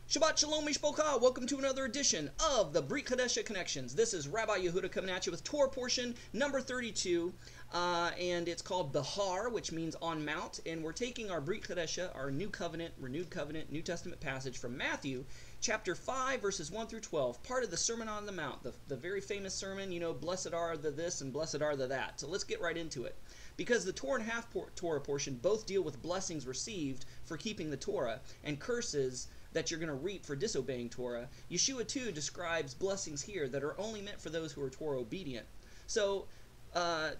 Shabbat Shalom Mishpocha. Welcome to another edition of the Brit Chadasha Connections. This is Rabbi Yehuda coming at you with Torah portion number 32, and it's called Behar, which means on mount. And we're taking our Brit Chadasha, our new covenant, renewed covenant, New Testament passage from Matthew, chapter 5, verses 1 through 12, part of the Sermon on the Mount, the very famous sermon, you know, blessed are the this and blessed are the that. So let's get right into it. Because the Torah and half Torah portion both deal with blessings received for keeping the Torah and curses that you're going to reap for disobeying Torah, Yeshua too describes blessings here that are only meant for those who are Torah obedient. So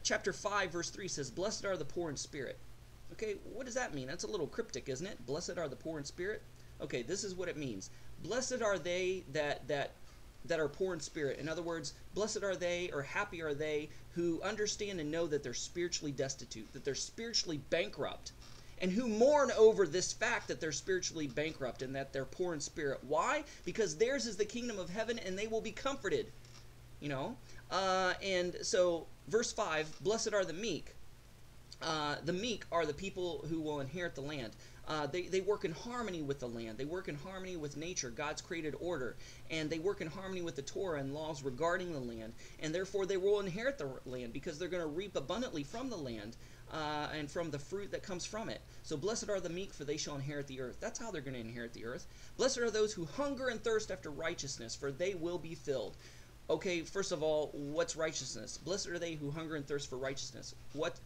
chapter 5 verse 3 says, blessed are the poor in spirit. Okay, what does that mean? That's a little cryptic, isn't it? Blessed are the poor in spirit. Okay, this is what it means. Blessed are they that are poor in spirit. In other words, blessed are they, or happy are they, who understand and know that they're spiritually destitute, that they're spiritually bankrupt, and who mourn over this fact that they're spiritually bankrupt and that they're poor in spirit. Why? Because theirs is the kingdom of heaven and they will be comforted. You know? And so, verse 5, blessed are the meek. The meek are the people who will inherit the land. They work in harmony with the land. They work in harmony with nature, God's created order. And they work in harmony with the Torah and laws regarding the land. And therefore they will inherit the land because they're going to reap abundantly from the land and from the fruit that comes from it. So blessed are the meek, for they shall inherit the earth. That's how they're going to inherit the earth. Blessed are those who hunger and thirst after righteousness, for they will be filled. Okay, first of all, what's righteousness? Blessed are they who hunger and thirst for righteousness.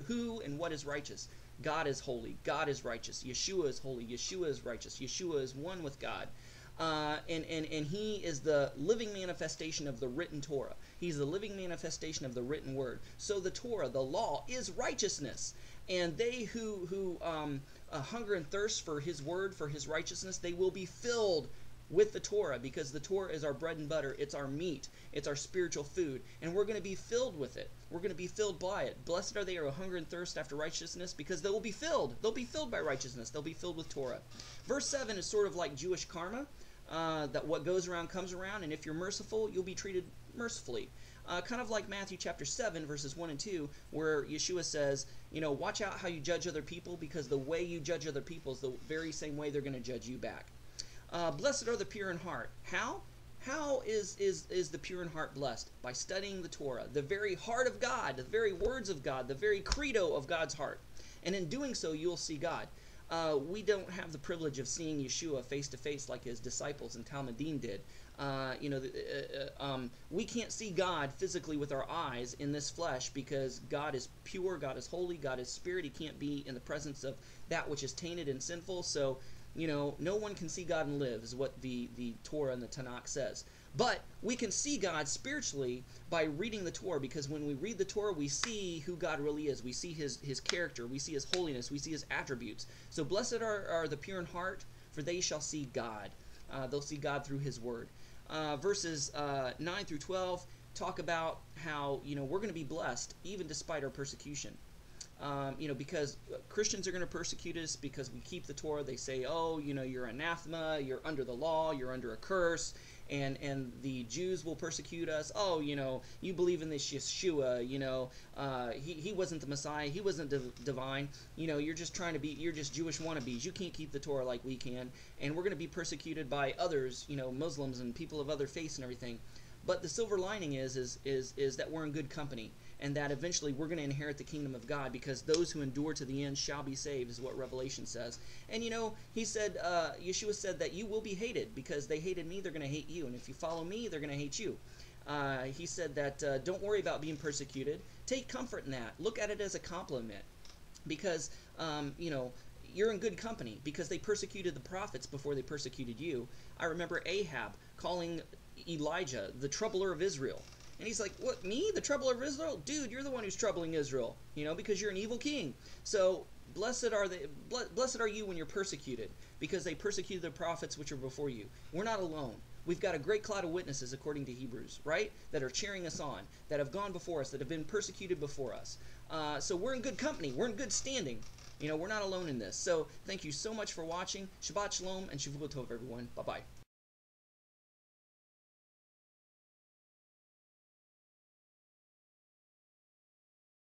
Who and what is righteous? God is holy. God is righteous. Yeshua is holy. Yeshua is righteous. Yeshua is one with God. And he is the living manifestation of the written Torah. He's the living manifestation of the written word. So the Torah, the law, is righteousness. And they who hunger and thirst for his word, for his righteousness, they will be filled with the Torah, because the Torah is our bread and butter. It's our meat. It's our spiritual food. And we're going to be filled with it. We're going to be filled by it. Blessed are they who hunger and thirst after righteousness, because they will be filled. They'll be filled by righteousness. They'll be filled with Torah. Verse 7 is sort of like Jewish karma, that what goes around comes around, and if you're merciful, you'll be treated mercifully. Kind of like Matthew chapter 7, verses 1 and 2, where Yeshua says, you know, watch out how you judge other people, because the way you judge other people is the very same way they're going to judge you back. Blessed are the pure in heart. How? How is the pure in heart blessed? By studying the Torah, the very heart of God, the very words of God, the very credo of God's heart. And in doing so, you'll see God. We don't have the privilege of seeing Yeshua face to face like his disciples and Talmudim did. We can't see God physically with our eyes in this flesh, because God is pure, God is holy, God is spirit. He can't be in the presence of that which is tainted and sinful. So, you know, no one can see God and live, is what the Torah and the Tanakh says. But we can see God spiritually by reading the Torah, because when we read the Torah, we see who God really is. We see his character. We see his holiness. We see his attributes. So blessed are the pure in heart, for they shall see God. They'll see God through his word. Verses 9 through 12 talk about how, you know, we're going to be blessed even despite our persecution. You know, because Christians are going to persecute us because we keep the Torah. They say, oh, you know, you're anathema, you're under the law, you're under a curse, and the Jews will persecute us. Oh, you know, you believe in this Yeshua, you know, he wasn't the Messiah, he wasn't divine, you know, you're just you're just Jewish wannabes, you can't keep the Torah like we can, and we're going to be persecuted by others, you know, Muslims and people of other faiths and everything. But the silver lining is that we're in good company, and that eventually we're going to inherit the kingdom of God, because those who endure to the end shall be saved, is what Revelation says. And you know, he said, Yeshua said that you will be hated, because they hated me, they're going to hate you, and if you follow me, they're going to hate you. He said that don't worry about being persecuted. Take comfort in that. Look at it as a compliment, because you know, you're in good company, because they persecuted the prophets before they persecuted you. I remember Ahab calling Elijah the troubler of Israel. And he's like, what, me? The troubler of Israel? Dude, you're the one who's troubling Israel, you know, because you're an evil king. So blessed are you when you're persecuted, because they persecuted the prophets which are before you. We're not alone. We've got a great cloud of witnesses, according to Hebrews, right, that are cheering us on, that have gone before us, that have been persecuted before us. So we're in good company. We're in good standing. You know, we're not alone in this. So thank you so much for watching. Shabbat Shalom and Shavua Tov, everyone. Bye-bye.